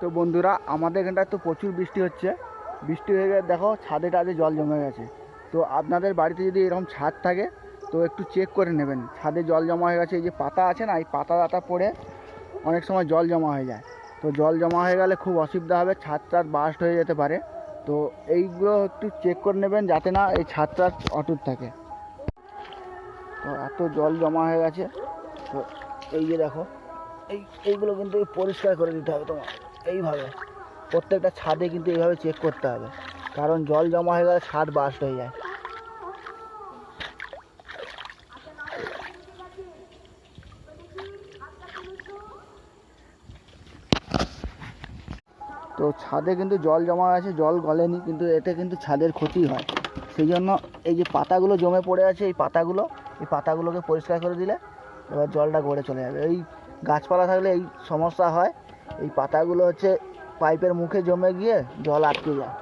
তো বন্ধুরা, আমাদের এখানটায় তো প্রচুর বৃষ্টি হচ্ছে। বৃষ্টি হয়ে গেলে দেখো ছাদে টাদে জল জমে গেছে। তো আপনাদের বাড়িতে যদি এরকম ছাদ থাকে তো একটু চেক করে নেবেন, ছাদে জল জমা হয়ে গেছে। এই যে পাতা আছে না, এই পাতা টাতা পড়ে অনেক সময় জল জমা হয়ে যায়। তো জল জমা হয়ে গেলে খুব অসুবিধা হবে, ছাদ টাদ বাস্ট হয়ে যেতে পারে। তো এইগুলো একটু চেক করে নেবেন যাতে না এই ছাদটা অটুট থাকে। তো এত জল জমা হয়ে গেছে। তো এই যে দেখো, এইগুলো কিন্তু পরিষ্কার করে দিতে হবে তোমার। এইভাবে প্রত্যেকটা ছাদে কিন্তু এইভাবে চেক করতে হবে, কারণ জল জমা হয়ে গেলে ছাদ বাস্ট হয়ে যায়। তো ছাদে কিন্তু জল জমা আছে, জল গলেনি, কিন্তু এতে কিন্তু ছাদের ক্ষতি হয়। সেই জন্য এই যে পাতাগুলো জমে পড়ে আছে, এই পাতাগুলোকে পরিষ্কার করে দিলে এবার জলটা গড়ে চলে যাবে। এই গাছপালা থাকলে এই সমস্যা হয়, এই পাতাগুলো হচ্ছে পাইপের মুখে জমে গিয়ে জল আটকে যায়।